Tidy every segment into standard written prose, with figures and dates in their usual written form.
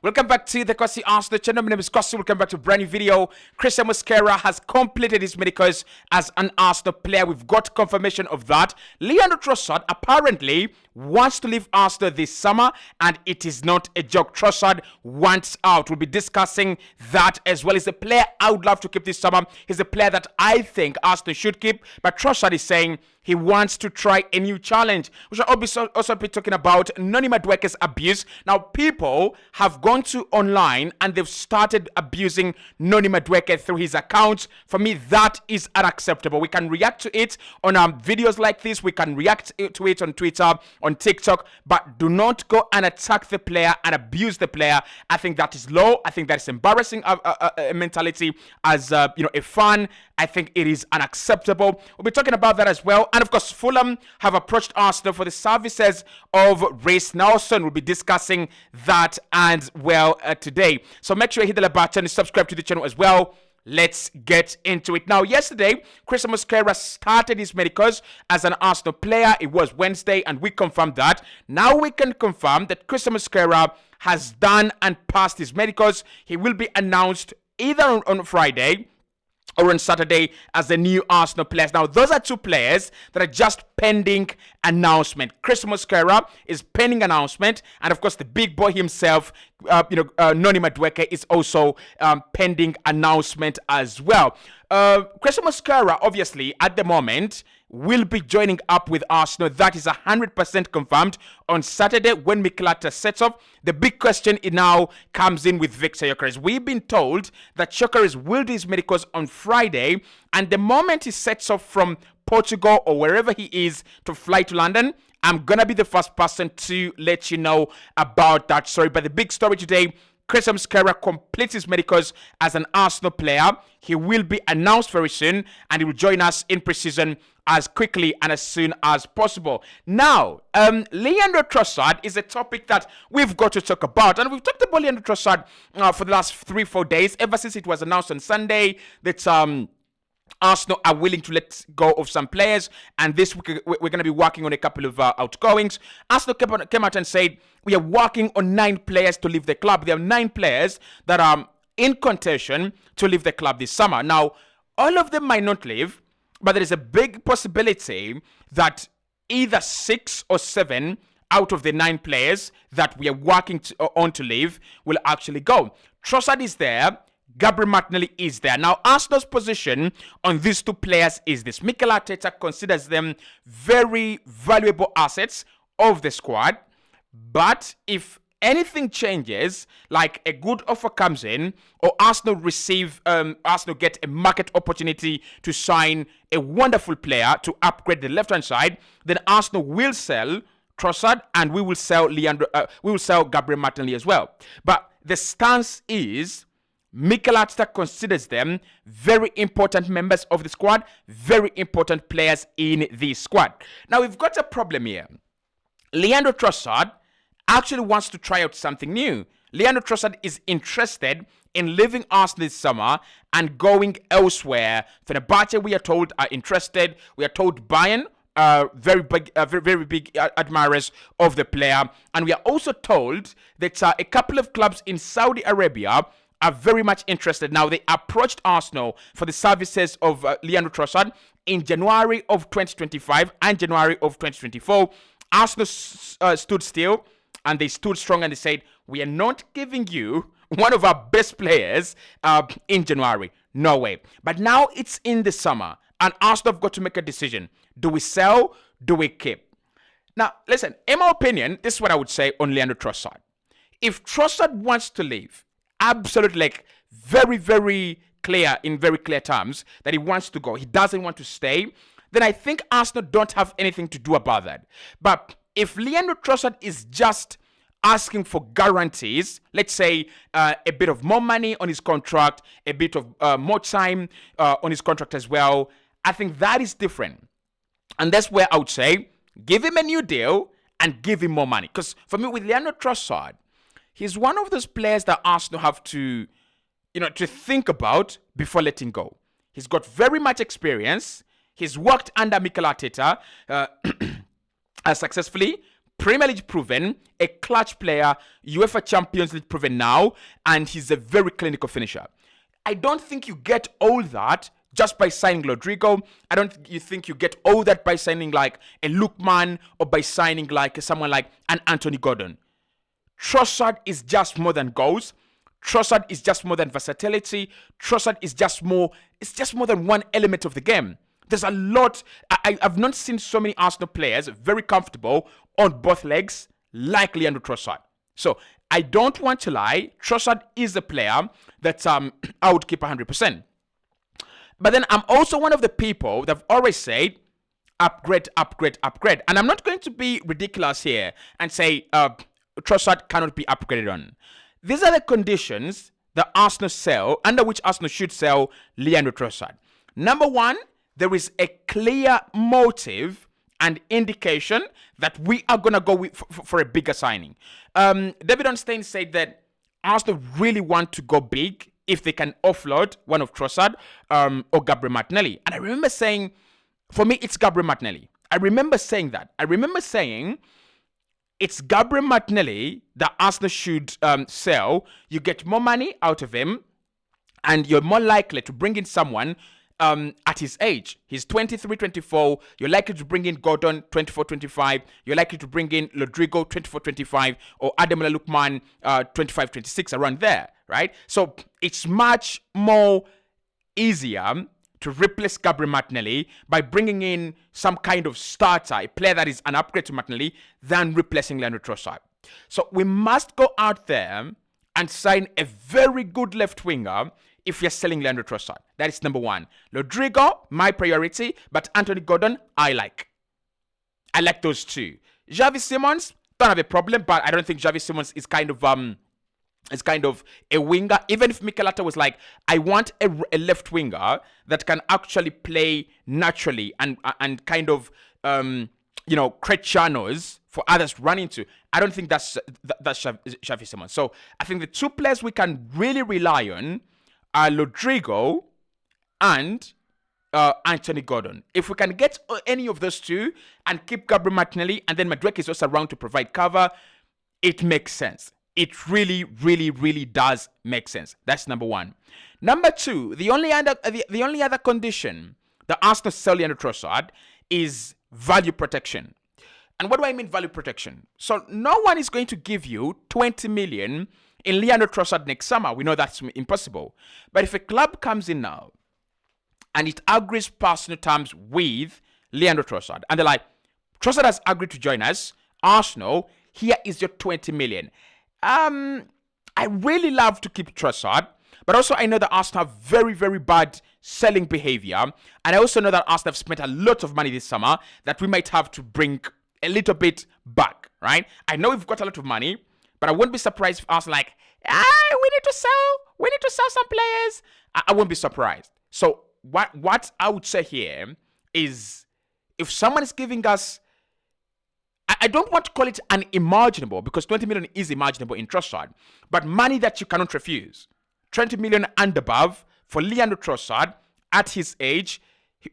Welcome back to the Cossy Arsenal channel. My name is Cossy. Welcome back to a brand new video. Christian Mosquera has completed his medicals as an Arsenal player. We've got confirmation of that. Leandro Trossard apparently wants to leave Arsenal this summer, and it is not a joke. Trossard wants out. We'll be discussing that as well. He's a player I would love to keep this summer. He's a player that I think Arsenal should keep, but Trossard is saying he wants to try a new challenge. We shall also be talking about Noni Madueke's abuse. Now, people have gone to online and they've started abusing Noni Madueke through his accounts. For me, that is unacceptable. We can react to it on videos like this. We can react to it on Twitter, on TikTok, but do not go and attack the player and abuse the player. I think that is low. I think that is embarrassing mentality as a fan. I think it is unacceptable. We'll be talking about that as well. And of course, Fulham have approached Arsenal for the services of Reiss Nelson. We'll be discussing that as well today. So make sure you hit the like button and subscribe to the channel as well. Let's get into it. Now, yesterday, Christian Mosquera started his medicals as an Arsenal player. It was Wednesday, and we confirmed that. Now we can confirm that Christian Mosquera has done and passed his medicals. He will be announced either on Friday or on Saturday as the new Arsenal players. Now, those are two players that are just pending announcement. Christian Mosquera is pending announcement, and of course, the big boy himself, Noni Madueke, is also pending announcement as well. Christian Mosquera, obviously, at the moment, will be joining up with Arsenal. That is 100% confirmed on Saturday when Mikel Arteta sets off. The big question now comes in with Victor Gyökeres. We've been told that Gyökeres will do his medicals on Friday, and the moment he sets off from Portugal or wherever he is to fly to London, I'm gonna be the first person to let you know about that story. But the big story today, Christian Mosquera completes his medicals as an Arsenal player. He will be announced very soon, and he will join us in pre-season as quickly and as soon as possible. Now, Leandro Trossard is a topic that we've got to talk about, and we've talked about Leandro Trossard for the last 3-4 days, ever since it was announced on Sunday that Arsenal are willing to let go of some players, and this week we're going to be working on a couple of outgoings. Arsenal came out and said, we are working on 9 players to leave the club. There are 9 players that are in contention to leave the club this summer. Now, all of them might not leave, but there is a big possibility that either 6 or 7 out of the 9 players that we are working on to leave will actually go. Trossard is there. Gabriel Martinelli is there. Now, Arsenal's position on these 2 players is this. Mikel Arteta considers them very valuable assets of the squad. But if anything changes, like a good offer comes in, or Arsenal get a market opportunity to sign a wonderful player to upgrade the left-hand side, then Arsenal will sell Trossard, and we will sell Gabriel Martinelli as well. But the stance is, Mikel Arteta considers them very important members of the squad, very important players in the squad. Now, we've got a problem here. Leandro Trossard actually wants to try out something new. Leandro Trossard is interested in leaving Arsenal this summer and going elsewhere. Fenerbahce, we are told, are interested. We are told Bayern are very big admirers of the player. And we are also told that a couple of clubs in Saudi Arabia are very much interested. Now, they approached Arsenal for the services of Leandro Trossard in January of 2025 and January of 2024. Arsenal stood still, and they stood strong, and they said, we are not giving you one of our best players in January. No way. But now it's in the summer, and Arsenal have got to make a decision. Do we sell? Do we keep? Now, listen, in my opinion, this is what I would say on Leandro Trossard. If Trossard wants to leave, absolutely, like very, very clear, in very clear terms, that he wants to go, he doesn't want to stay, then I think Arsenal don't have anything to do about that. But if Leandro Trossard is just asking for guarantees, let's say a bit of more money on his contract, a bit of more time on his contract as well, I think that is different. And that's where I would say, give him a new deal and give him more money. Because for me, with Leandro Trossard, he's one of those players that Arsenal have to think about before letting go. He's got very much experience. He's worked under Mikel Arteta successfully. Premier League proven, a clutch player, UEFA Champions League proven now, and he's a very clinical finisher. I don't think you get all that just by signing Rodrigo. I don't think you get all that by signing like a Lookman or by signing like someone like an Anthony Gordon. Trossard is just more than goals. Trossard is just more than versatility. Trossard is just more, it's just more than one element of the game. There's a lot. I've not seen so many Arsenal players very comfortable on both legs like Leandro Trossard. So I don't want to lie. Trossard is a player that I would keep 100%. But then I'm also one of the people that have always said, upgrade, upgrade, upgrade. And I'm not going to be ridiculous here and say Trossard cannot be upgraded on. These are the conditions that Arsenal sell, under which Arsenal should sell Leandro Trossard. Number one, there is a clear motive and indication that we are going to go for a bigger signing. David Ornstein said that Arsenal really want to go big if they can offload one of Trossard or Gabriel Martinelli. And I remember saying, for me, it's Gabriel Martinelli. I remember saying that. I remember saying it's Gabriel Martinelli that Arsenal should sell. You get more money out of him, and you're more likely to bring in someone at his age. He's 23, 24. You're likely to bring in Gordon, 24, 25. You're likely to bring in Rodrigo, 24, 25. Or Ademola Lookman, 25, 26, around there, right? So it's much more easier to replace Gabriel Martinelli by bringing in some kind of starter, a player that is an upgrade to Martinelli, than replacing Leandro Trossard. So we must go out there and sign a very good left winger if you're selling Leandro Trossard. That is number one. Rodrigo, my priority, but Anthony Gordon, I like. I like those two. Xavi Simons, don't have a problem, but I don't think Xavi Simons is kind of a winger. Even if Mikel Arteta was like, I want a left winger that can actually play naturally and kind of create channels for others to run into. I don't think that's Xavi Simons. So I think the two players we can really rely on are Rodrigo and Anthony Gordon. If we can get any of those two and keep Gabriel Martinelli, and then Madueke is also around to provide cover, it makes sense. It really, really, really does make sense. That's number one. Number two, the only other condition that Arsenal sell Leandro Trossard is value protection. And what do I mean value protection? So no one is going to give you 20 million in Leandro Trossard next summer. We know that's impossible. But if a club comes in now and it agrees personal terms with Leandro Trossard, and they're like, Trossard has agreed to join us, Arsenal, here is your 20 million. I really love to keep Trossard, but also I know that Arsenal have very, very bad selling behavior. And I also know that Arsenal have spent a lot of money this summer that we might have to bring a little bit back, right? I know we've got a lot of money, but I wouldn't be surprised if Arsenal like, we need to sell some players. I won't be surprised. So what I would say here is, if someone is giving us, I don't want to call it unimaginable, because 20 million is imaginable in Trossard, but money that you cannot refuse. 20 million and above for Leandro Trossard at his age.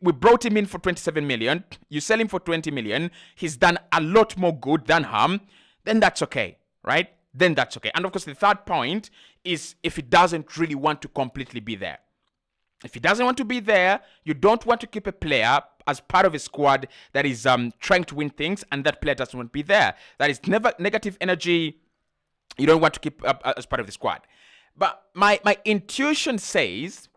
We brought him in for 27 million. You sell him for 20 million. He's done a lot more good than harm. Then that's okay, right? Then that's okay. And of course, the third point is if he doesn't really want to completely be there. If he doesn't want to be there, you don't want to keep a player as part of a squad that is trying to win things, and that player doesn't want to be there. That is never negative energy. You don't want to keep up as part of the squad. But my intuition says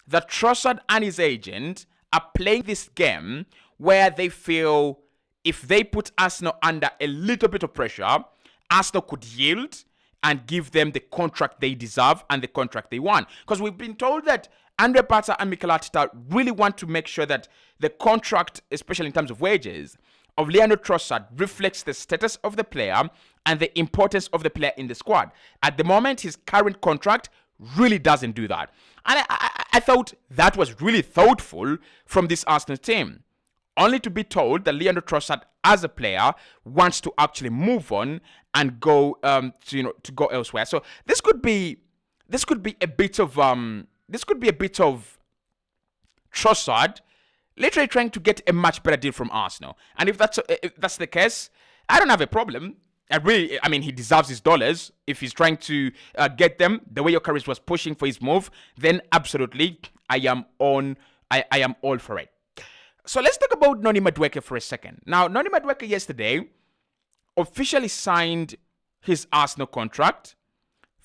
that Trossard and his agent are playing this game where they feel if they put Arsenal under a little bit of pressure, Arsenal could yield and give them the contract they deserve and the contract they want. Because we've been told that Andre Pata and Mikel Arteta really want to make sure that the contract, especially in terms of wages, of Leandro Trossard reflects the status of the player and the importance of the player in the squad. At the moment, his current contract really doesn't do that. And I thought that was really thoughtful from this Arsenal team. Only to be told that Leandro Trossard, as a player, wants to actually move on and go to go elsewhere. So this could be a bit of Trossard literally trying to get a much better deal from Arsenal. And if that's the case, I don't have a problem. I mean, he deserves his dollars. If he's trying to get them the way Yokeris was pushing for his move, then absolutely, I am all for it. So let's talk about Noni Madueke for a second. Now, Noni Madueke yesterday officially signed his Arsenal contract,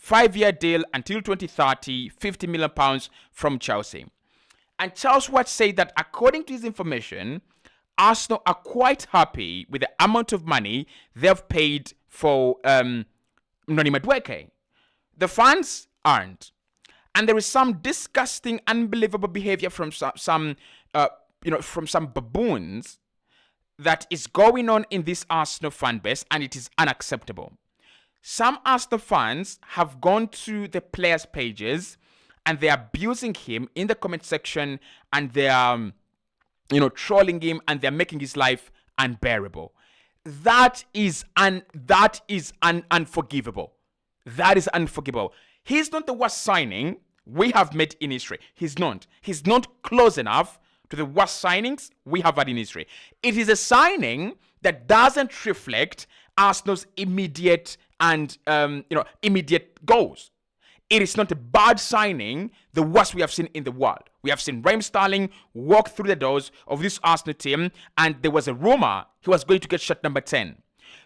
5-year deal until 2030, £50 million from Chelsea. And Charles Watt said that according to his information, Arsenal are quite happy with the amount of money they've paid for Noni Madueke. The fans aren't. And there is some disgusting, unbelievable behavior from some baboons that is going on in this Arsenal fan base, and it is unacceptable. Some Arsenal fans have gone to the players' pages and they're abusing him in the comment section, and they're trolling him, and they're making his life unbearable. That is unforgivable. That is unforgivable. He's not the worst signing we have made in history. He's not. He's not close enough to the worst signings we have had in history. It is a signing that doesn't reflect Arsenal's immediate goals. It is not a bad signing, the worst we have seen in the world. We have seen Raheem Sterling walk through the doors of this Arsenal team, and there was a rumor he was going to get shot number 10.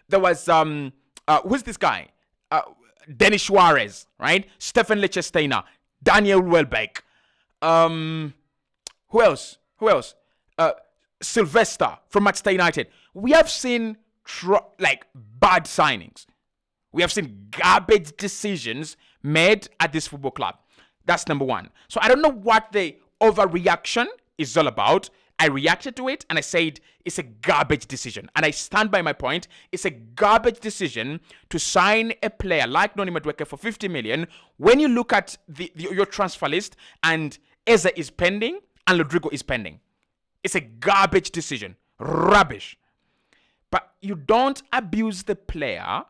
There was, who's this guy? Denis Suarez, right? Stefan Lichtsteiner, Daniel Welbeck. Who else? Sylvester from Manchester United. We have seen bad signings. We have seen garbage decisions made at this football club. That's number one. So I don't know what the overreaction is all about. I reacted to it and I said it's a garbage decision. And I stand by my point. It's a garbage decision to sign a player like Noni Madueke for 50 million when you look at your transfer list and Eze is pending and Rodrigo is pending. It's a garbage decision. Rubbish. But you don't abuse the player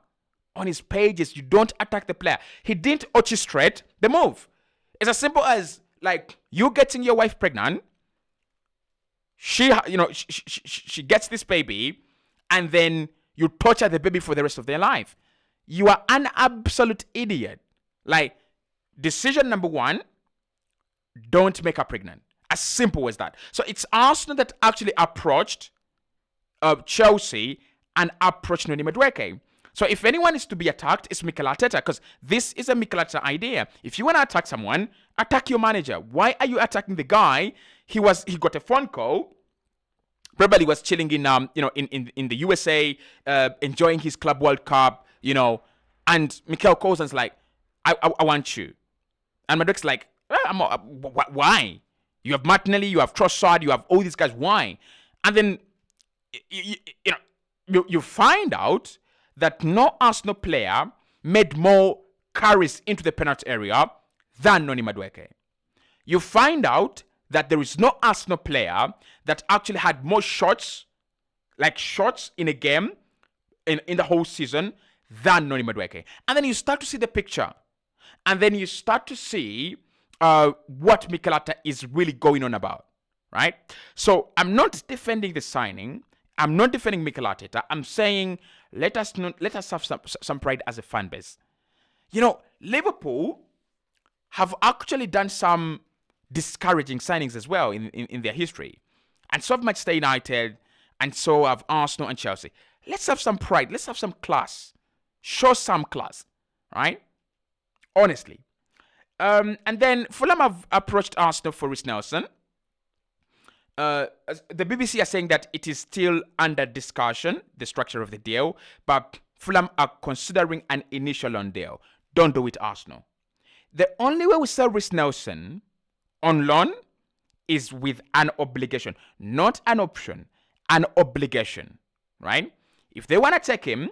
on his pages. You don't attack the player. He didn't orchestrate the move. It's as simple as you getting your wife pregnant. She gets this baby, and then you torture the baby for the rest of their life. You are an absolute idiot. Decision number one, don't make her pregnant. As simple as that. So it's Arsenal that actually approached Chelsea and approached Noni Madueke. So if anyone is to be attacked, it's Mikel Arteta, because this is a Mikel Arteta idea. If you want to attack someone, attack your manager. Why are you attacking the guy? He got a phone call. Probably was chilling in the USA, enjoying his Club World Cup, and Mikel calls and's like, I want you. And Madueke's like, why? You have Martinelli, you have Trossard, you have all these guys. Why? And then you find out that no Arsenal player made more carries into the penalty area than Noni Madueke. You find out that there is no Arsenal player that actually had more shots in a game in the whole season than Noni Madueke. And then you start to see the picture. And then you start to see what Mikel Arteta is really going on about, right? So I'm not defending the signing. I'm not defending Mikel Arteta. I'm saying let us have some pride as a fan base. Liverpool have actually done some discouraging signings as well in their history. And so have Manchester United, and so have Arsenal and Chelsea. Let's have some pride. Let's have some class. Show some class, right? Honestly. And then Fulham have approached Arsenal for Reiss Nelson. The BBC are saying that it is still under discussion, the structure of the deal, but Fulham are considering an initial loan deal. Don't do it, Arsenal. The only way we sell Reiss Nelson on loan is with an obligation, not an option, an obligation, right? If they want to take him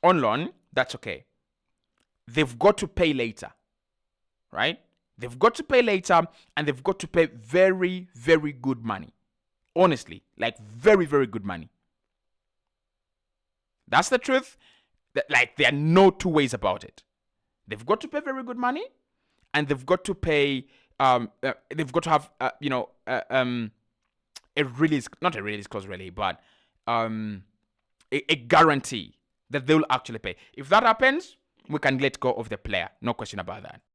on loan, that's okay. They've got to pay later, right? They've got to pay later, and they've got to pay very, very good money. Honestly, very, very good money. That's the truth. There are no two ways about it. They've got to pay very good money, and they've got to pay. They've got to have a release, not a release clause really, but a guarantee that they will actually pay. If that happens, we can let go of the player. No question about that.